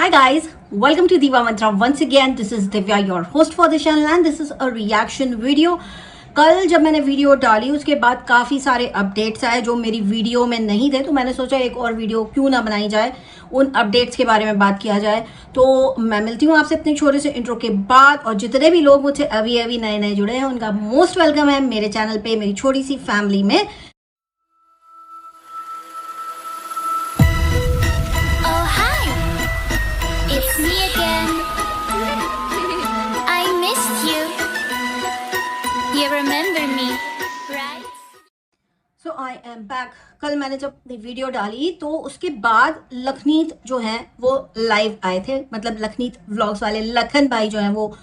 Hi guys, welcome to Diva Mantra. Once again, this is Divya, your host for the channel, and this is a reaction video. कल जब मैंने video डाली उसके बाद काफ़ी सारे अपडेट्स आए जो मेरी वीडियो में नहीं थे, तो मैंने सोचा एक और वीडियो क्यों ना बनाई जाए, उन अपडेट्स के बारे में बात किया जाए। तो मैं मिलती हूँ आपसे अपने छोटे से इंट्रो के बाद, और जितने भी लोग मुझसे अभी अभी नए नए जुड़े हैं उनका मोस्ट वेलकम है मेरे चैनल पे, मेरी छोटी सी फैमिली में। It's me again. I missed you. You remember me, right? So I am back. कल मैंने जब वीडियो डाली तो उसके बाद लखनीत जो है वो लाइव आए थे, मतलब लखनीत व्लॉग्स वाले लखन भाई जो हैं वो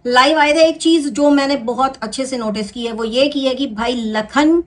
लाइव आए थे। एक चीज़ जो मैंने बहुत अच्छे से नोटिस की है वो ये की है कि भाई लखन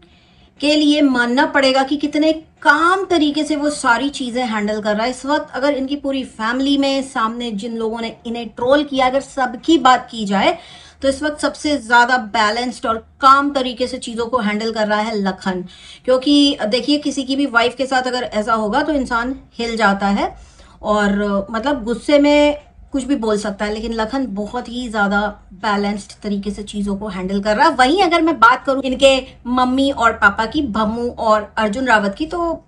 के लिए मानना पड़ेगा कि कितने काम तरीके से वो सारी चीज़ें हैंडल कर रहा है। इस वक्त अगर इनकी पूरी फैमिली में सामने जिन लोगों ने इन्हें ट्रोल किया, अगर सबकी बात की जाए तो इस वक्त सबसे ज़्यादा बैलेंस्ड और काम तरीके से चीज़ों को हैंडल कर रहा है लखन। क्योंकि देखिए, किसी की भी वाइफ के साथ अगर ऐसा होगा तो इंसान हिल जाता है और मतलब गुस्से में कुछ भी बोल सकता है, लेकिन लखन बहुत ही ज़्यादा बैलेंस्ड तरीके से चीज़ों को हैंडल कर रहा है। वहीं अगर मैं बात करूं इनके मम्मी और पापा की, भम्मू और अर्जुन रावत की, तो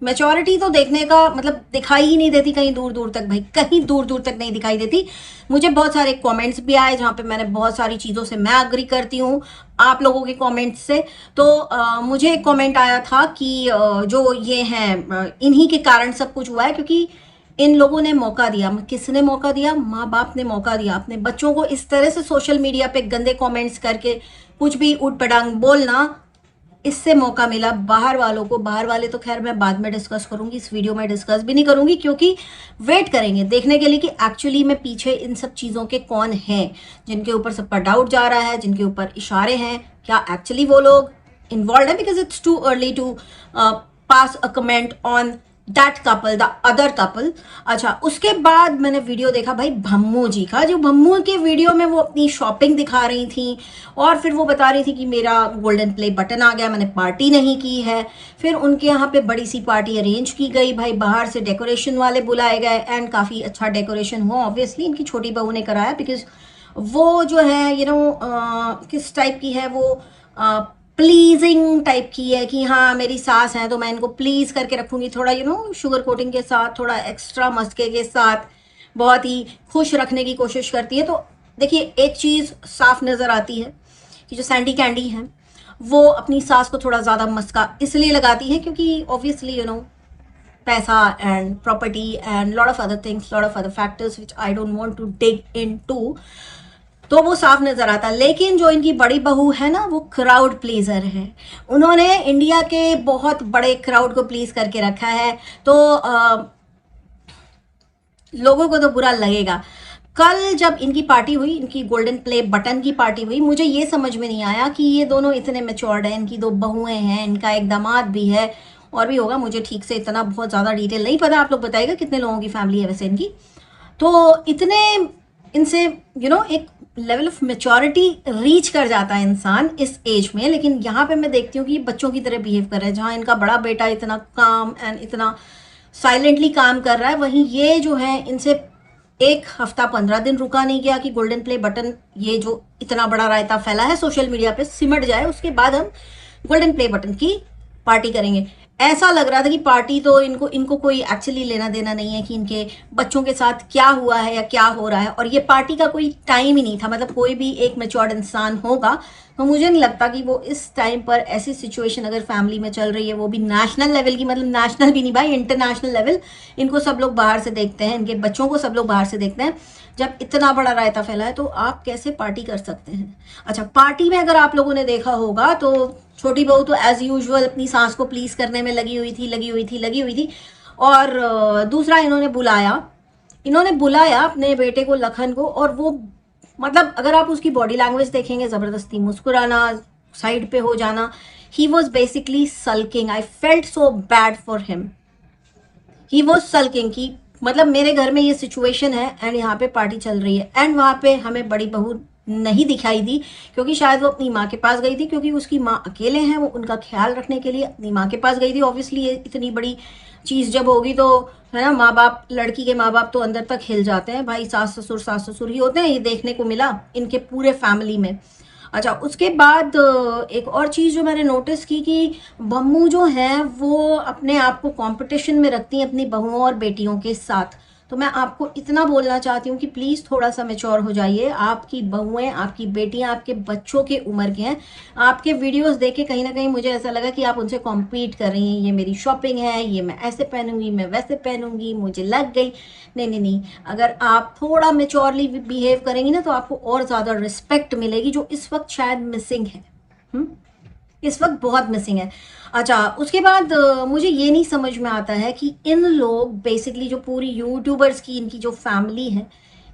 मैच्योरिटी तो देखने का मतलब दिखाई ही नहीं देती कहीं दूर दूर तक। भाई कहीं दूर दूर तक नहीं दिखाई देती। मुझे बहुत सारे कमेंट्स भी आए जहाँ पे मैंने बहुत सारी चीज़ों से मैं अग्री करती हूँ आप लोगों के कमेंट्स से। तो मुझे एक कमेंट आया था कि जो ये हैं इन्हीं के कारण सब कुछ हुआ है, क्योंकि इन लोगों ने मौका दिया। किसने मौका दिया? माँ बाप ने मौका दिया अपने बच्चों को इस तरह से सोशल मीडिया पे गंदे कमेंट्स करके कुछ भी उठ पटांग बोलना। इससे मौका मिला बाहर वालों को। बाहर वाले तो खैर मैं बाद में डिस्कस करूंगी, इस वीडियो में डिस्कस भी नहीं करूंगी, क्योंकि वेट करेंगे देखने के लिए कि एक्चुअली में पीछे इन सब चीज़ों के कौन हैं जिनके ऊपर सब पर डाउट जा रहा है, जिनके ऊपर इशारे हैं। क्या एक्चुअली वो लोग इन्वॉल्व है? Because it's too early to pass a comment on that couple, the other couple. अच्छा, उसके बाद मैंने वीडियो देखा भाई भम्मू जी का। जो भम्मू के वीडियो में वो अपनी शॉपिंग दिखा रही थी और फिर वो बता रही थी कि मेरा गोल्डन प्ले बटन आ गया, मैंने पार्टी नहीं की है। फिर उनके यहाँ पे बड़ी सी पार्टी अरेंज की गई, भाई बाहर से डेकोरेशन वाले बुलाए गए एंड काफ़ी अच्छा डेकोरेशन हुआ। ऑब्वियसली इनकी छोटी बहू ने कराया, बिकॉज वो जो है किस टाइप की है वो, प्लीजिंग टाइप की है कि हाँ मेरी सास है तो मैं इनको प्लीज करके रखूंगी, थोड़ा शुगर कोटिंग के साथ, थोड़ा एक्स्ट्रा मस्के के साथ, बहुत ही खुश रखने की कोशिश करती है। तो देखिए, एक चीज़ साफ नज़र आती है कि जो सैंडी कैंडी है वो अपनी सास को थोड़ा ज़्यादा मस्का इसलिए लगाती है क्योंकि ऑब्वियसली पैसा and property and lot of other things, lot of other factors which I don't want to dig into, तो वो साफ नजर आता है। लेकिन जो इनकी बड़ी बहू है ना, वो क्राउड प्लीजर है। उन्होंने इंडिया के बहुत बड़े क्राउड को प्लीज करके रखा है, तो लोगों को तो बुरा लगेगा। कल जब इनकी पार्टी हुई, इनकी गोल्डन प्ले बटन की पार्टी हुई, मुझे ये समझ में नहीं आया कि ये दोनों इतने मैच्योर्ड हैं। इनकी दो बहुएं हैं, इनका एक दामाद भी है और भी होगा, मुझे ठीक से इतना बहुत ज़्यादा डिटेल नहीं पता। आप लोग बताइएगा कितने लोगों की फैमिली है वैसे इनकी। तो इतने इनसे एक लेवल ऑफ मेच्योरिटी रीच कर जाता है इंसान इस एज में। लेकिन यहाँ पे मैं देखती हूँ कि बच्चों की तरह बिहेव कर रहे हैं। जहाँ इनका बड़ा बेटा इतना काम एंड इतना साइलेंटली काम कर रहा है, वहीं ये जो है इनसे एक हफ्ता 15 दिन रुका नहीं गया कि गोल्डन प्ले बटन, ये जो इतना बड़ा रायता फैला है सोशल मीडिया पे, सिमट जाए, उसके बाद हम गोल्डन प्ले बटन की पार्टी करेंगे। ऐसा लग रहा था कि पार्टी तो इनको कोई एक्चुअली लेना देना नहीं है कि इनके बच्चों के साथ क्या हुआ है या क्या हो रहा है, और ये पार्टी का कोई टाइम ही नहीं था। मतलब कोई भी एक मैच्योर्ड इंसान होगा तो मुझे नहीं लगता कि वो इस टाइम पर ऐसी सिचुएशन अगर फैमिली में चल रही है, वो भी नेशनल लेवल की, मतलब नेशनल भी नहीं भाई, इंटरनेशनल लेवल, इनको सब लोग बाहर से देखते हैं, इनके बच्चों को सब लोग बाहर से देखते हैं। जब इतना बड़ा रायता फैला है तो आप कैसे पार्टी कर सकते हैं? अच्छा, पार्टी में अगर आप लोगों ने देखा होगा तो छोटी बहू तो एज यूजुअल अपनी सास को प्लीज करने में लगी हुई थी। और दूसरा इन्होंने बुलाया अपने बेटे को, लखन को, और वो मतलब अगर आप उसकी बॉडी लैंग्वेज देखेंगे, जबरदस्ती मुस्कुराना, साइड पे हो जाना, he was basically sulking. I felt so bad for him. He was sulking कि मतलब मेरे घर में ये सिचुएशन है एंड यहाँ पे पार्टी चल रही है एंड वहाँ पे हमें बड़ी बहू नहीं दिखाई दी, क्योंकि शायद वो अपनी माँ के पास गई थी, क्योंकि उसकी माँ अकेले हैं, वो उनका ख्याल रखने के लिए अपनी माँ के पास गई थी। ऑब्वियसली ये इतनी बड़ी चीज़ जब होगी तो है ना, माँ बाप, लड़की के माँ बाप तो अंदर तक हिल जाते हैं भाई, सास ससुर ही होते हैं। ये देखने को मिला इनके पूरे फैमिली में। अच्छा, उसके बाद एक और चीज़ जो मैंने नोटिस की कि बम्मू जो है वो अपने आप को कंपटीशन में रखती हैं अपनी बहुओं और बेटियों के साथ। तो मैं आपको इतना बोलना चाहती हूँ कि प्लीज़ थोड़ा सा मैच्योर हो जाइए। आपकी बहुएं, आपकी बेटियां आपके बच्चों के उम्र के हैं। आपके वीडियोस देख के कहीं ना कहीं मुझे ऐसा लगा कि आप उनसे कॉम्पीट कर रही हैं, ये मेरी शॉपिंग है, ये मैं ऐसे पहनूंगी, मैं वैसे पहनूंगी, मुझे लग गई। नहीं नहीं नहीं, अगर आप थोड़ा मेच्योरली बिहेव करेंगी ना तो आपको और ज़्यादा रिस्पेक्ट मिलेगी, जो इस वक्त शायद मिसिंग है। इस वक्त बहुत मिसिंग है। अच्छा, उसके बाद मुझे ये नहीं समझ में आता है कि इन लोग बेसिकली जो पूरी यूट्यूबर्स की इनकी जो फैमिली है,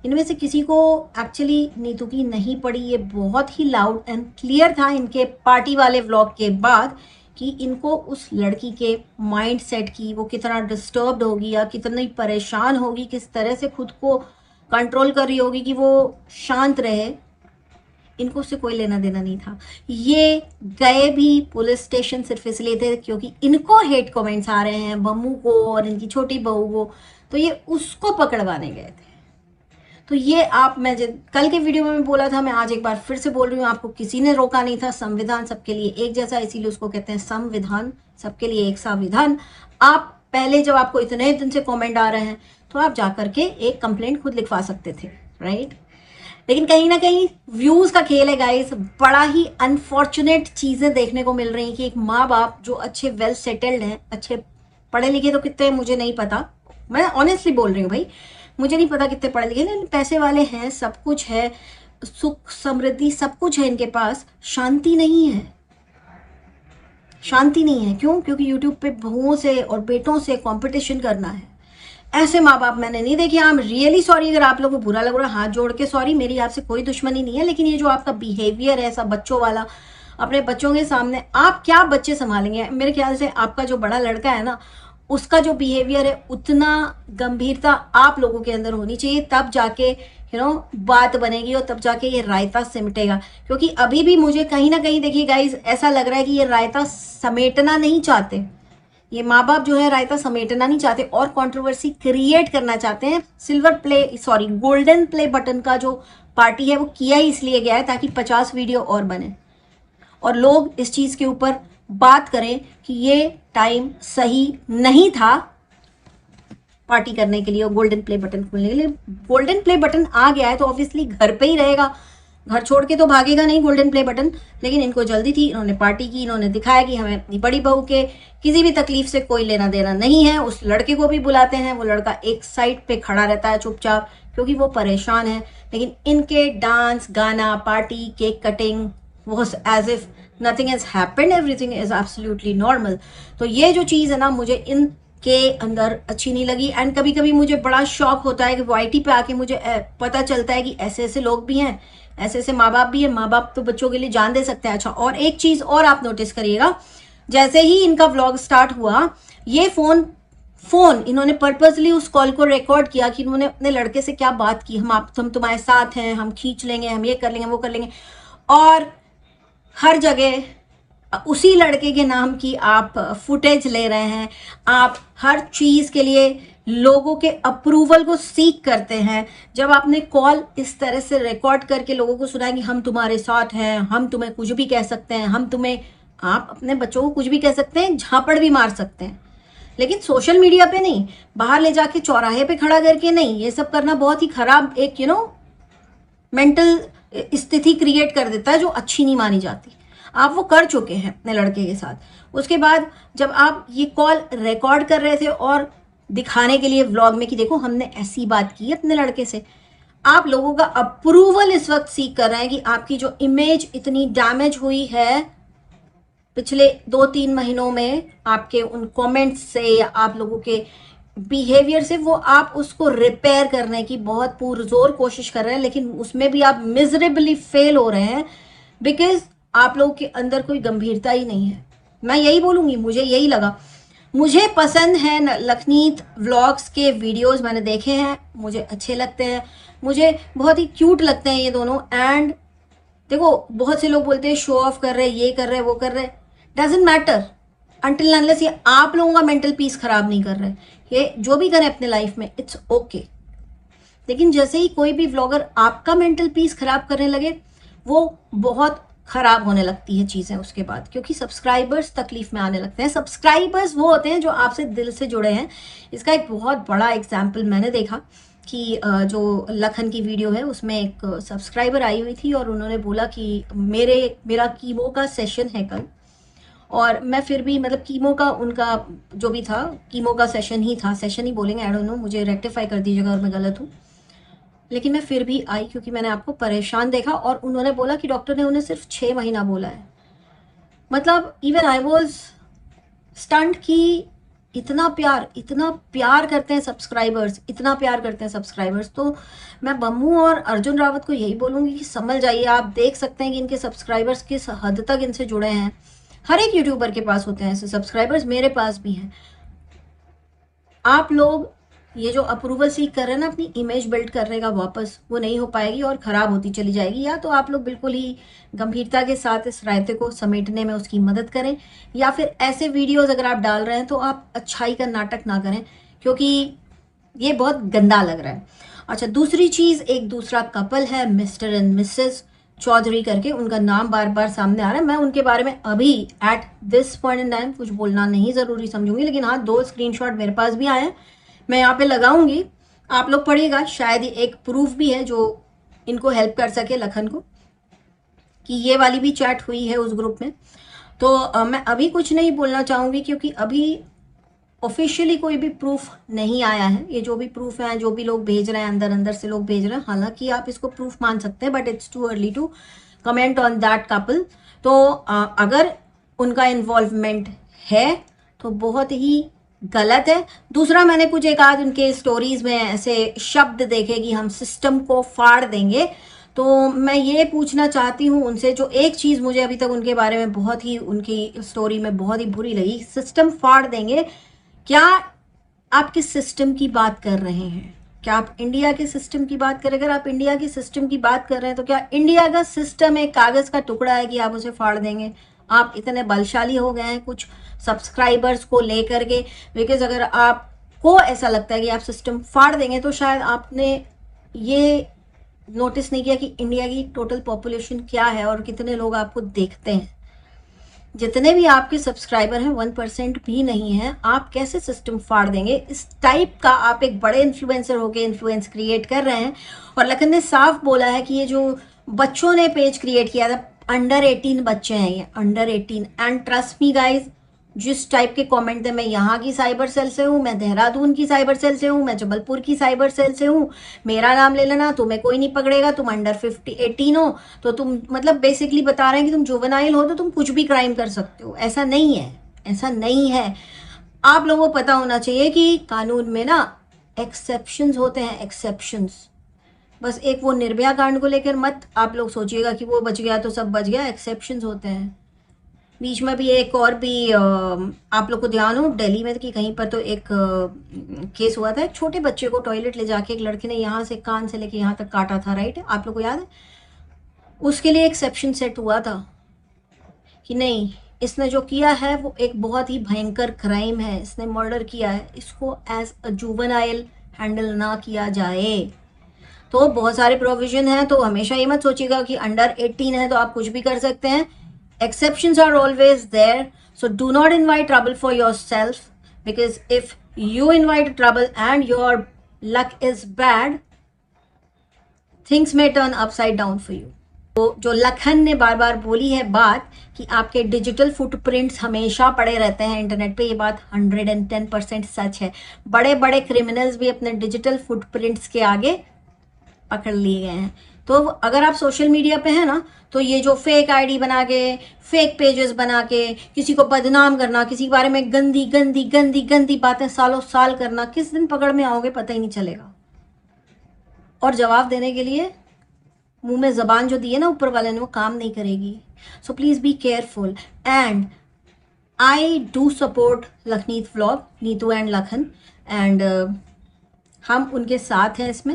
इनमें से किसी को एक्चुअली नीतू की नहीं पड़ी। ये बहुत ही लाउड एंड क्लियर था इनके पार्टी वाले व्लॉग के बाद कि इनको उस लड़की के माइंड सेट की, वो कितना डिस्टर्ब्ड होगी या कितनी परेशान होगी, किस तरह से खुद को कंट्रोल कर रही होगी कि वो शांत रहे, इनको उससे कोई लेना देना नहीं था। ये गए भी पुलिस स्टेशन सिर्फ इसलिए थे क्योंकि इनको हेट कमेंट्स आ रहे हैं बम्मू को और इनकी छोटी बहू को, तो ये उसको पकड़वाने गए थे। तो ये आप, मैं कल के वीडियो में बोला था, मैं आज एक बार फिर से बोल रही हूँ, आपको किसी ने रोका नहीं था। संविधान सबके लिए एक जैसा, इसीलिए उसको कहते हैं संविधान, सबके लिए एक संविधान। आप पहले जब आपको इतने दिन से कमेंट आ रहे हैं तो आप जाकर के एक कंप्लेंट खुद लिखवा सकते थे, राइट। लेकिन कहीं ना कहीं व्यूज का खेल है गाइस। बड़ा ही अनफॉर्चुनेट चीजें देखने को मिल रही हैं कि एक माँ बाप जो अच्छे वेल सेटल्ड हैं, अच्छे पढ़े लिखे तो कितने मुझे नहीं पता, मैं ऑनेस्टली बोल रही हूँ भाई, मुझे नहीं पता कितने पढ़े लिखे, लेकिन पैसे वाले हैं, सब कुछ है, सुख समृद्धि सब कुछ है इनके पास, शांति नहीं है। शांति नहीं है क्यों? क्योंकि यूट्यूब पे बहुओं से और बेटों से कंपटीशन करना है। ऐसे माँ बाप मैंने नहीं देखे। आई एम रियली सॉरी अगर आप लोगों को बुरा लग रहा है, हाथ जोड़ के सॉरी, मेरी आपसे कोई दुश्मनी नहीं है। लेकिन ये जो आपका बिहेवियर है ऐसा बच्चों वाला, अपने बच्चों के सामने आप क्या बच्चे संभालेंगे? मेरे ख्याल से आपका जो बड़ा लड़का है ना, उसका जो बिहेवियर है, उतना गंभीरता आप लोगों के अंदर होनी चाहिए, तब जाके बात बनेगी और तब जाके ये रायता सिमटेगा। क्योंकि अभी भी मुझे कहीं ना कहीं, देखिए गाइज, ऐसा लग रहा है कि ये रायता समेटना नहीं चाहते। ये माँ बाप जो है रायता समेटना नहीं चाहते और कंट्रोवर्सी क्रिएट करना चाहते हैं। गोल्डन प्ले बटन का जो पार्टी है वो किया ही इसलिए गया है ताकि 50 वीडियो और बने और लोग इस चीज के ऊपर बात करें कि ये टाइम सही नहीं था पार्टी करने के लिए और गोल्डन प्ले बटन खोलने के लिए। गोल्डन प्ले बटन आ गया है तो ऑब्वियसली घर पे ही रहेगा, घर छोड़ के तो भागेगा नहीं गोल्डन प्ले बटन। लेकिन इनको जल्दी थी, इन्होंने पार्टी की, इन्होंने दिखाया कि हमें अपनी बड़ी बहू के किसी भी तकलीफ से कोई लेना देना नहीं है। उस लड़के को भी बुलाते हैं, वो लड़का एक साइड पे खड़ा रहता है चुपचाप क्योंकि वो परेशान है। लेकिन इनके डांस, गाना, party, cake cutting was as if nothing has happened, everything is absolutely normal। तो ये जो चीज़ है ना, मुझे इनके अंदर अच्छी नहीं लगी। एंड कभी कभी मुझे बड़ा शौक होता है कि वाईटी पे आके मुझे पता चलता है कि ऐसे ऐसे लोग भी हैं, ऐसे ऐसे माँ बाप भी हैं। माँ बाप तो बच्चों के लिए जान दे सकते हैं। अच्छा, और एक चीज़ और आप नोटिस करिएगा, जैसे ही इनका व्लॉग स्टार्ट हुआ, ये फोन इन्होंने पर्पसली उस कॉल को रिकॉर्ड किया कि इन्होंने अपने लड़के से क्या बात की, हम तुम्हारे साथ हैं, हम खींच लेंगे, हम ये कर लेंगे, वो कर लेंगे। और हर जगह उसी लड़के के नाम की आप फुटेज ले रहे हैं, आप हर चीज़ के लिए लोगों के अप्रूवल को सीख करते हैं। जब आपने कॉल इस तरह से रिकॉर्ड करके लोगों को सुनाया कि हम तुम्हारे साथ हैं, हम तुम्हें कुछ भी कह सकते हैं, आप अपने बच्चों को कुछ भी कह सकते हैं, झापड़ भी मार सकते हैं, लेकिन सोशल मीडिया पे नहीं, बाहर ले जाके चौराहे पे खड़ा करके नहीं। ये सब करना बहुत ही खराब एक मेंटल स्थिति क्रिएट कर देता है जो अच्छी नहीं मानी जाती। आप वो कर चुके हैं अपने लड़के के साथ। उसके बाद जब आप ये कॉल रिकॉर्ड कर रहे थे और दिखाने के लिए व्लॉग में कि देखो हमने ऐसी बात की अपने लड़के से, आप लोगों का अप्रूवल इस वक्त सीख कर रहे हैं कि आपकी जो इमेज इतनी डैमेज हुई है पिछले 2-3 महीनों में आपके उन कमेंट्स से या आप लोगों के बिहेवियर से, वो आप उसको रिपेयर करने की बहुत पुरजोर कोशिश कर रहे हैं। लेकिन उसमें भी आप मिजरेबली फेल हो रहे हैं बिकॉज आप लोगों के अंदर कोई गंभीरता ही नहीं है। मैं यही बोलूँगी, मुझे यही लगा। मुझे पसंद है लखनीत व्लॉग्स के वीडियोस, मैंने देखे हैं, मुझे अच्छे लगते हैं, मुझे बहुत ही क्यूट लगते हैं ये दोनों। एंड देखो बहुत से लोग बोलते हैं शो ऑफ कर रहे, ये कर रहे, वो कर रहे, डजेंट मैटर अनटिल अनलेस ये आप लोगों का मेंटल पीस खराब नहीं कर रहे। ये जो भी करें अपने लाइफ में इट्स ओके, लेकिन जैसे ही कोई भी व्लॉगर आपका मेंटल पीस खराब करने लगे, वो बहुत खराब होने लगती है चीज़ें उसके बाद, क्योंकि सब्सक्राइबर्स तकलीफ में आने लगते हैं। सब्सक्राइबर्स वो होते हैं जो आपसे दिल से जुड़े हैं। इसका एक बहुत बड़ा एग्जाम्पल मैंने देखा कि जो लखन की वीडियो है उसमें एक सब्सक्राइबर आई हुई थी और उन्होंने बोला कि मेरा कीमो का सेशन है कल, और मैं फिर भी मतलब कीमो का उनका जो भी था, कीमो का सेशन ही था, सेशन ही बोलेंगे, आई डोंट नो, मुझे रेक्टिफाई कर दीजिएगा अगर मैं गलत हूँ। लेकिन मैं फिर भी आई क्योंकि मैंने आपको परेशान देखा, और उन्होंने बोला कि डॉक्टर ने उन्हें सिर्फ 6 महीना बोला है। मतलब इवन आई वॉज स्टंट की इतना प्यार करते हैं सब्सक्राइबर्स, इतना प्यार करते हैं सब्सक्राइबर्स। तो मैं बम्मू और अर्जुन रावत को यही बोलूँगी कि संभल जाइए। आप देख सकते हैं कि इनके सब्सक्राइबर्स किस हद तक इनसे जुड़े हैं। हर एक यूट्यूबर के पास होते हैं ऐसे सब्सक्राइबर्स, मेरे पास भी हैं। आप लोग ये जो अप्रूवल सीख कर रहे हैं ना अपनी इमेज बिल्ड करने का, वापस वो नहीं हो पाएगी और ख़राब होती चली जाएगी। या तो आप लोग बिल्कुल ही गंभीरता के साथ इस रायते को समेटने में उसकी मदद करें, या फिर ऐसे वीडियोस अगर आप डाल रहे हैं तो आप अच्छाई का नाटक ना करें, क्योंकि ये बहुत गंदा लग रहा है। अच्छा, दूसरी चीज़, एक दूसरा कपल है मिस्टर एंड मिसेस चौधरी करके, उनका नाम बार बार सामने आ रहा है। मैं उनके बारे में अभी at this point in time कुछ बोलना नहीं ज़रूरी समझूंगी, लेकिन हाँ 2 स्क्रीनशॉट मेरे पास भी आए हैं, मैं यहाँ पे लगाऊंगी, आप लोग पढ़िएगा। शायद ये एक प्रूफ भी है जो इनको हेल्प कर सके, लखन को, कि ये वाली भी चैट हुई है उस ग्रुप में। तो मैं अभी कुछ नहीं बोलना चाहूँगी क्योंकि अभी ऑफिशियली कोई भी प्रूफ नहीं आया है। ये जो भी प्रूफ है, जो भी लोग भेज रहे हैं, अंदर अंदर से लोग भेज रहे हैं, हालांकि आप इसको प्रूफ मान सकते हैं, but it's too early to comment on that couple. तो अगर उनका इन्वॉल्वमेंट है तो बहुत ही गलत है। दूसरा, मैंने कुछ एक आध उनके स्टोरीज में ऐसे शब्द देखे कि हम सिस्टम को फाड़ देंगे। तो मैं ये पूछना चाहती हूँ उनसे, जो एक चीज़ मुझे अभी तक उनके बारे में बहुत ही, उनकी स्टोरी में बहुत ही बुरी लगी, सिस्टम फाड़ देंगे। क्या आप किस सिस्टम की बात कर रहे हैं? क्या आप इंडिया के सिस्टम की बात करें? अगर आप इंडिया के सिस्टम की बात कर रहे हैं तो क्या इंडिया का सिस्टम एक कागज़ का टुकड़ा है कि आप उसे फाड़ देंगे? आप इतने बलशाली हो गए हैं कुछ सब्सक्राइबर्स को लेकर के, बिकॉज अगर आपको ऐसा लगता है कि आप सिस्टम फाड़ देंगे तो शायद आपने ये नोटिस नहीं किया कि इंडिया की टोटल पॉपुलेशन क्या है और कितने लोग आपको देखते हैं। जितने भी आपके सब्सक्राइबर हैं 1% भी नहीं है, आप कैसे सिस्टम फाड़ देंगे? इस टाइप का आप एक बड़े इन्फ्लुएंसर होके इन्फ्लुएंस क्रिएट कर रहे हैं। और लखन ने साफ बोला है कि ये जो बच्चों ने पेज क्रिएट किया था, अंडर 18 बच्चे हैं ये, under 18। And trust me guys, जिस टाइप के कमेंट थे, मैं यहाँ की साइबर सेल से हूँ, मैं देहरादून की साइबर सेल से हूँ, मैं जबलपुर की साइबर सेल से हूँ, मेरा नाम ले लेना, तुम्हें कोई नहीं पकड़ेगा, तुम अंडर 18 हो तो तुम, मतलब बेसिकली बता रहे हैं कि तुम जुवेनाइल हो तो तुम कुछ भी क्राइम कर सकते हो। ऐसा नहीं है, ऐसा नहीं है। आप लोगों को पता होना चाहिए कि कानून में ना एक्सेप्शंस होते हैं, एक्सेप्शंस। बस एक वो निर्भया कांड को लेकर मत आप लोग सोचिएगा कि वो बच गया तो सब बच गया, एक्सेप्शंस होते हैं। बीच में भी एक और भी आप लोग को ध्यान हो दिल्ली में कि कहीं पर तो एक केस हुआ था, एक छोटे बच्चे को टॉयलेट ले जाके एक लड़के ने यहाँ से कान से लेके यहाँ तक काटा था, राइट? आप लोग को याद है? उसके लिए एक्सेप्शन सेट हुआ था कि नहीं, इसने जो किया है वो एक बहुत ही भयंकर क्राइम है, इसने मर्डर किया है, इसको एज अ जुवेनाइल हैंडल ना किया जाए। तो बहुत सारे प्रोविजन हैं, तो हमेशा ये मत सोचिएगा कि अंडर 18 है तो आप कुछ भी कर सकते हैं। Exceptions are always there, so do not invite trouble for yourself, because if you invite trouble and your luck is bad, things may turn upside down for you. तो जो लखन ने बार बार बोली है बात कि आपके डिजिटल फुटप्रिंट्स हमेशा पड़े रहते हैं इंटरनेट पे, ये बात 110% सच है। बड़े बड़े क्रिमिनल्स भी अपने डिजिटल फुटप्रिंट्स के आगे पकड़ लिए गए हैं। तो अगर आप सोशल मीडिया पे हैं ना, तो ये जो फेक आईडी बना के, फेक पेजेस बना के किसी को बदनाम करना, किसी के बारे में गंदी गंदी गंदी गंदी बातें सालों साल करना, किस दिन पकड़ में आओगे पता ही नहीं चलेगा। और जवाब देने के लिए मुंह में जबान जो दी है ना ऊपर वाले ने, वो काम नहीं करेगी। So please be careful. And I do support Lakhneet vlog, Neetu and Lakhan, and हम उनके साथ हैं इसमें।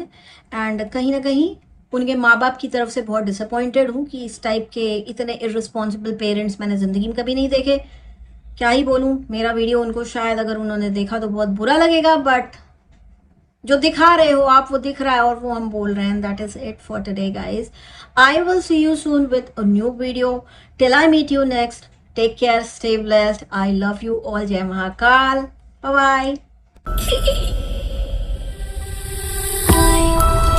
एंड कहीं ना कहीं उनके माँ बाप की तरफ से बहुत डिसअपॉइंटेड हूँ कि इस टाइप के इतने इररिस्पॉन्सिबल पेरेंट्स मैंने ज़िंदगी में कभी नहीं देखे। क्या ही बोलूँ, मेरा वीडियो उनको शायद अगर उन्होंने देखा तो बहुत बुरा लगेगा, बट जो दिखा रहे हो आप वो दिख रहा है और वो हम बोल रहे हैं। That is it for today guys. I will see you soon with a new video. Till I meet you next, take care, stay blessed, I love you all, जय Mahakal, bye bye. I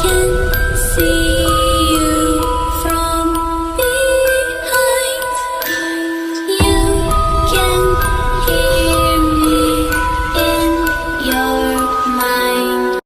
can see